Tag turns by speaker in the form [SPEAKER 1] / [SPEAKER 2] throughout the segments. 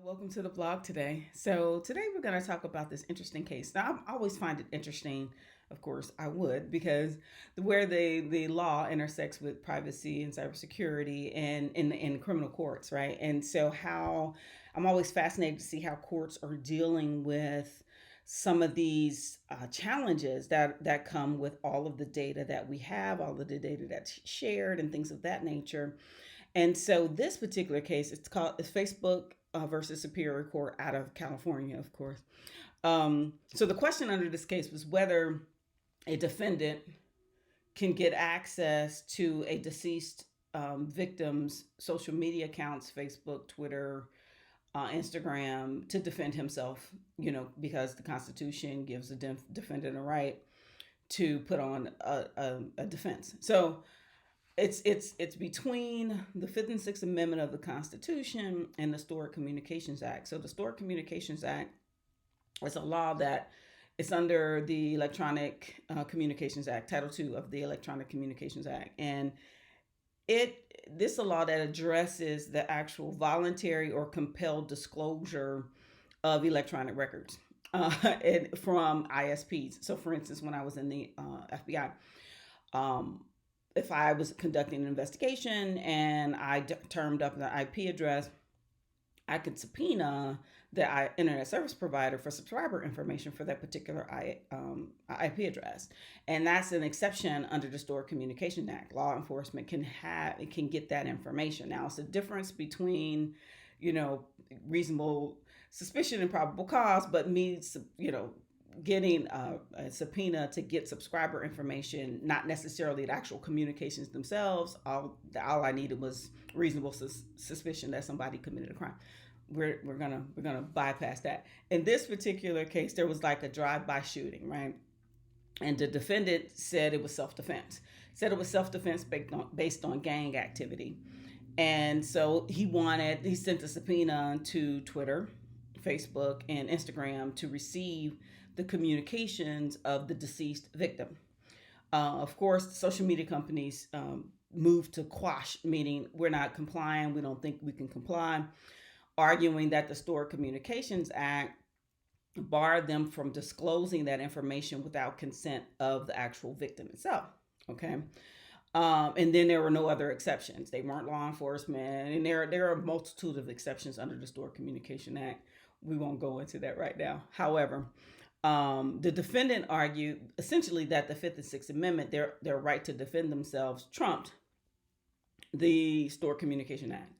[SPEAKER 1] Welcome to the blog today. So, today we're going to talk about this interesting case. Now, I always find it interesting, of course, I would, because where the law intersects with privacy and cybersecurity and in criminal courts, right? And so, how I'm always fascinated to see how courts are dealing with some of these challenges that come with all of the data that we have, all of the data that's shared, and things of that nature. And so this particular case, it's Facebook versus Superior Court out of California, of course. So the question under this case was whether a defendant can get access to a deceased victim's social media accounts, Facebook, Twitter, Instagram, to defend himself, because the Constitution gives the defendant a right to put on a defense. So it's between the Fifth and Sixth Amendment of the Constitution and the Stored Communications Act. So the Stored Communications Act is a law that it's under the Electronic Communications Act, Title II of the Electronic Communications Act, and this is a law that addresses the actual voluntary or compelled disclosure of electronic records from ISPs. So, for instance, when I was in the FBI, if I was conducting an investigation and I termed up the IP address, I could subpoena the internet service provider for subscriber information for that particular IP address, and that's an exception under the Stored Communications Act. Law enforcement can get that information. Now, it's a difference between, reasonable suspicion and probable cause, but means, getting a subpoena to get subscriber information, not necessarily the actual communications themselves. All I needed was reasonable suspicion that somebody committed a crime. We're gonna bypass that. In this particular case, there was like a drive-by shooting, right? And the defendant said it was self-defense. Said it was self-defense based on gang activity, and so he sent a subpoena to Twitter, Facebook, and Instagram to receive the communications of the deceased victim. Of course, social media companies moved to quash, meaning we're not complying, we don't think we can comply, arguing that the Stored Communications Act barred them from disclosing that information without consent of the actual victim itself. Okay. And then there were no other exceptions. They weren't law enforcement, and there are a multitude of exceptions under the Stored Communication Act. We won't go into that right now. However, the defendant argued essentially that the Fifth and Sixth Amendment, their right to defend themselves, trumped the Stored Communication Act.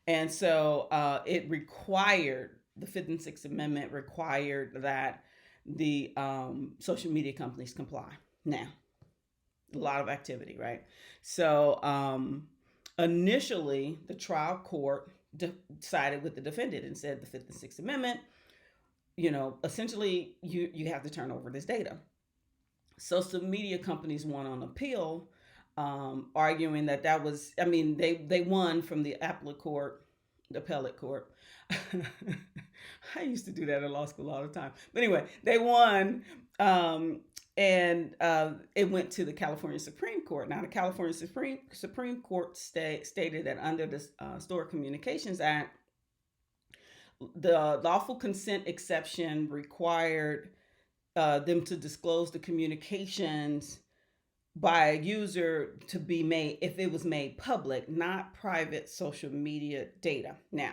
[SPEAKER 1] And so the Fifth and Sixth Amendment required that the social media companies comply. Now, a lot of activity, right? So initially, the trial court sided with the defendant and said the Fifth and Sixth Amendment, essentially you have to turn over this data. Social media companies won on appeal, arguing that was, they won from the appellate court. I used to do that in law school all the time. But anyway, they won, and it went to the California Supreme Court. Now, the California Supreme Court stated that under the Stored Communications Act, the lawful consent exception required them to disclose the communications by a user to be made if it was made public, not private social media data. Now,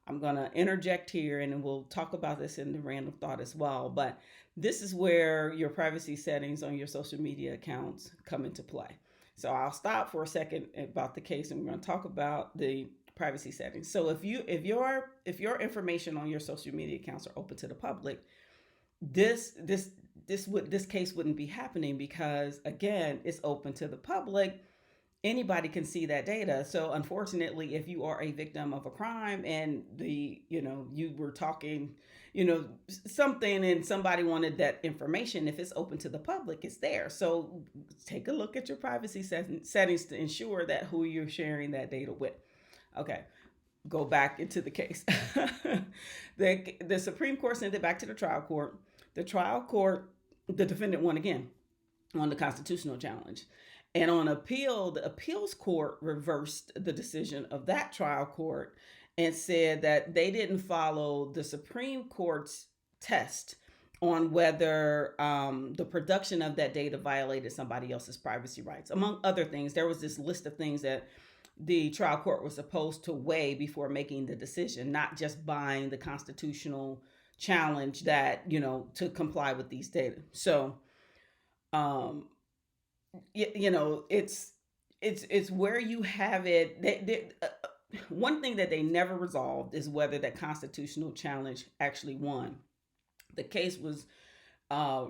[SPEAKER 1] I'm going to interject here, and we'll talk about this in the random thought as well, but this is where your privacy settings on your social media accounts come into play. So I'll stop for a second about the case, and we're going to talk about the privacy settings. So if your information on your social media accounts are open to the public, this case wouldn't be happening, because again, it's open to the public. Anybody can see that data. So unfortunately, if you are a victim of a crime and you were talking, something, and somebody wanted that information, if it's open to the public, it's there. So take a look at your privacy settings to ensure that who you're sharing that data with. Okay, go back into the case. The Supreme Court sent it back to the trial court. The trial court, the defendant won again on the constitutional challenge. And on appeal, the appeals court reversed the decision of that trial court and said that they didn't follow the Supreme Court's test on whether the production of that data violated somebody else's privacy rights. Among other things, there was this list of things that the trial court was supposed to weigh before making the decision, not just buying the constitutional challenge that, to comply with these data. So, um, it's where you have it. One thing that they never resolved is whether that constitutional challenge actually won. The case was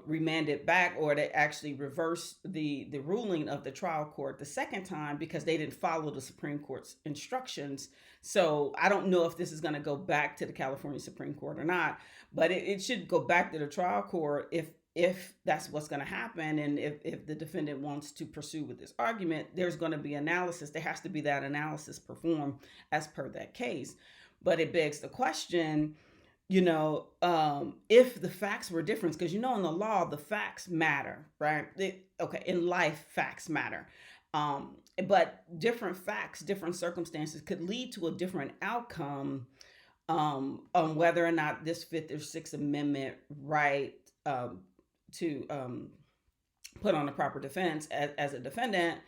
[SPEAKER 1] remanded back, or they actually reversed the ruling of the trial court the second time because they didn't follow the Supreme Court's instructions. So I don't know if this is going to go back to the California Supreme Court or not, but it should go back to the trial court if that's what's going to happen. And if the defendant wants to pursue with this argument, there's going to be analysis. There has to be that analysis performed as per that case. But it begs the question, if the facts were different, because in the law, the facts matter, right? Okay, in life, facts matter. But different facts, different circumstances could lead to a different outcome on whether or not this Fifth or Sixth Amendment right to put on a proper defense as a defendant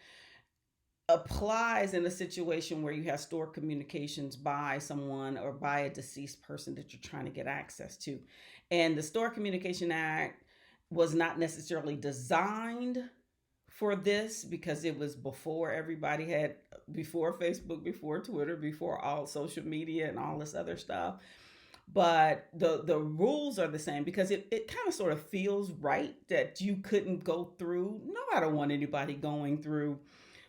[SPEAKER 1] applies in a situation where you have stored communications by someone or by a deceased person that you're trying to get access to. And the Stored Communication Act was not necessarily designed for this because it was before before Facebook, before Twitter, before all social media and all this other stuff. But the rules are the same because it kind of sort of feels right that you couldn't go through. No, I don't want anybody going through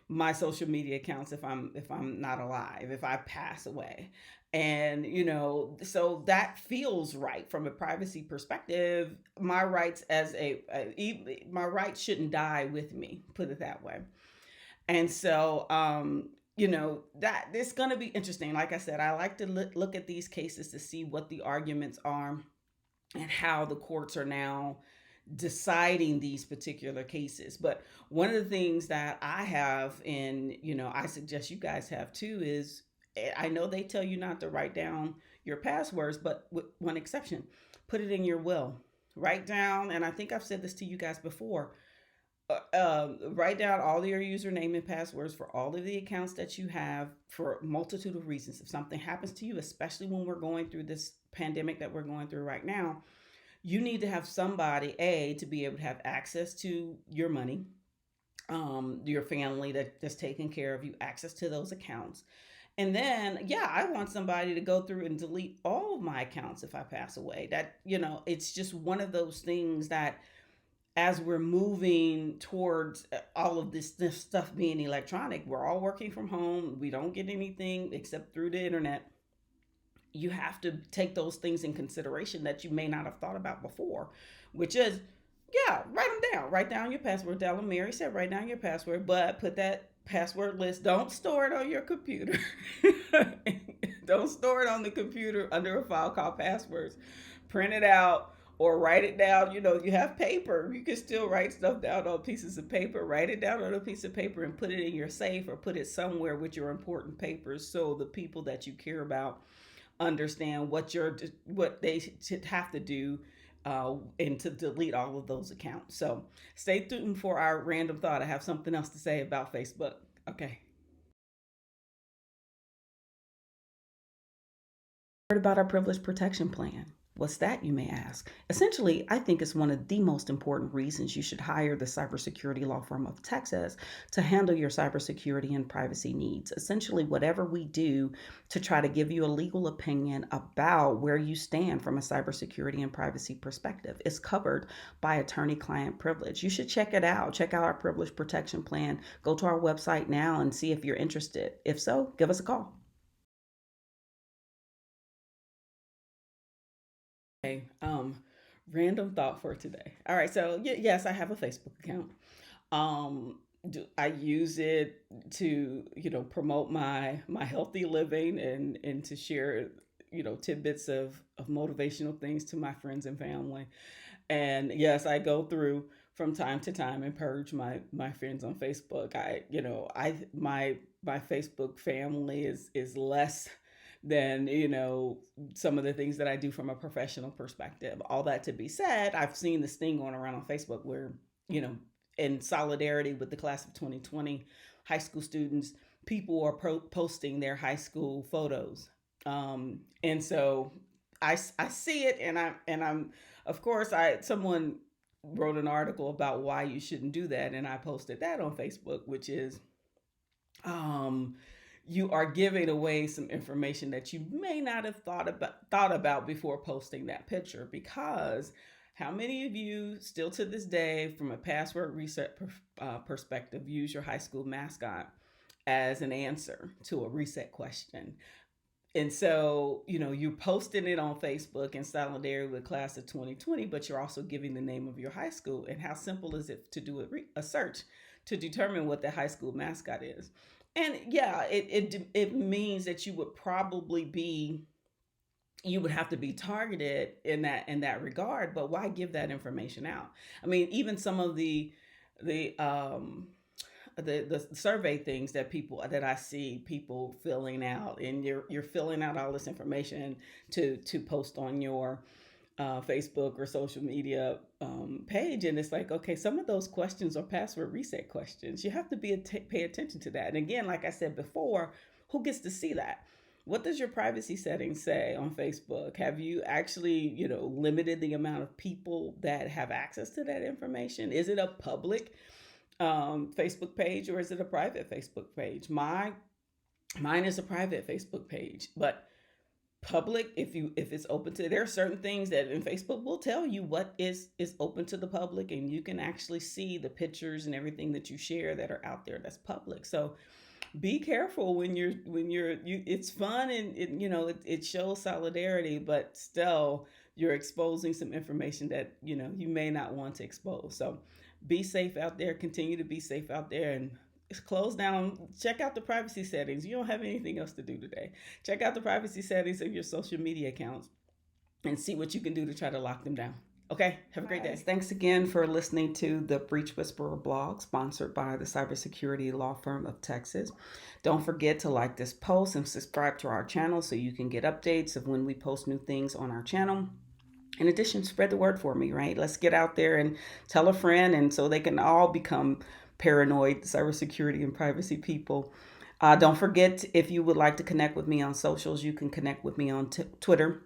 [SPEAKER 1] my social media accounts if I'm not alive, if I pass away. And so that feels right from a privacy perspective. My rights my rights shouldn't die with me, put it that way. And so that it's going to be interesting. Like I said, I like to look at these cases to see what the arguments are and how the courts are now deciding these particular cases. But one of the things that I have, and I suggest you guys have too, is I know they tell you not to write down your passwords, but with one exception: put it in your will. Write down, and I think I've said this to you guys before, write down all your username and passwords for all of the accounts that you have for a multitude of reasons. If something happens to you, especially when we're going through this pandemic that we're going through right now, you need to have somebody, to be able to have access to your money, your family that's taking care of you, access to those accounts. And then, I want somebody to go through and delete all of my accounts if I pass away. That, it's just one of those things that as we're moving towards all of this stuff being electronic, we're all working from home. We don't get anything except through the internet. You have to take those things in consideration that you may not have thought about before, which is, write them down. Write down your password. Della Mary said, write down your password, but put that password list. Don't store it on your computer. Don't store it on the computer under a file called passwords. Print it out or write it down. You have paper. You can still write stuff down on pieces of paper. Write it down on a piece of paper and put it in your safe, or put it somewhere with your important papers so the people that you care about understand what they should have to do and to delete all of those accounts. So stay tuned for our random thought. I have something else to say about Facebook. Okay. Heard about our privilege protection plan? What's that, you may ask? Essentially, I think it's one of the most important reasons you should hire the cybersecurity law firm of Texas to handle your cybersecurity and privacy needs. Essentially, whatever we do to try to give you a legal opinion about where you stand from a cybersecurity and privacy perspective is covered by attorney-client privilege. You should check it out. Check out our privilege protection plan. Go to our website now and see if you're interested. If so, give us a call. Okay, random thought for today. All right, so yes, I have a Facebook account. I use it to, promote my healthy living and to share, tidbits of motivational things to my friends and family. And yes, I go through from time to time and purge my friends on Facebook. My Facebook family is less than some of the things that I do from a professional perspective. All that to be said, I've seen this thing going around on Facebook where in solidarity with the class of 2020 high school students, people are posting their high school photos, and so I see it, and I'm of course I someone wrote an article about why you shouldn't do that, and I posted that on Facebook, which is um, you are giving away some information that you may not have thought about before posting that picture. Because how many of you still to this day, from a password reset perspective, use your high school mascot as an answer to a reset question? And so, you're posting it on Facebook in solidarity with class of 2020, but you're also giving the name of your high school. And how simple is it to do a search to determine what the high school mascot is? And yeah, it means that you would have to be targeted in that regard. But why give that information out? I mean, even some of the the survey things that I see people filling out, and you're filling out all this information to post on your Facebook or social media page, and it's like, okay, some of those questions are password reset questions. You have to pay attention to that. And again, like I said before, who gets to see that? What does your privacy settings say on Facebook? Have you actually, limited the amount of people that have access to that information? Is it a public Facebook page, or is it a private Facebook page? Mine is a private Facebook page, but public, if it's open to, there are certain things that in Facebook will tell you what is open to the public, and you can actually see the pictures and everything that you share that are out there that's public. So be careful it's fun, and it shows solidarity, but still you're exposing some information that you may not want to expose. So be safe out there, continue to be safe out there, and close down. Check out the privacy settings. You don't have anything else to do today. Check out the privacy settings of your social media accounts and see what you can do to try to lock them down. Okay, have a great day. Thanks again for listening to the Breach Whisperer blog, sponsored by the cybersecurity law firm of Texas. Don't forget to like this post and subscribe to our channel so you can get updates of when we post new things on our channel. In addition, spread the word for me, right? Let's get out there and tell a friend, and so they can all become paranoid cybersecurity and privacy people. Don't forget, if you would like to connect with me on socials, you can connect with me on Twitter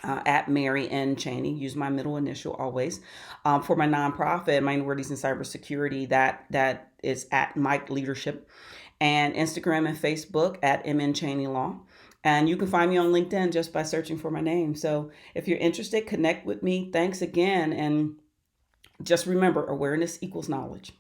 [SPEAKER 1] at Mary N. Cheney. Use my middle initial always. For my nonprofit, Minorities in Cybersecurity, that is at Mike Leadership, and Instagram and Facebook at MN Cheney Law. And you can find me on LinkedIn just by searching for my name. So if you're interested, connect with me. Thanks again. And just remember, awareness equals knowledge.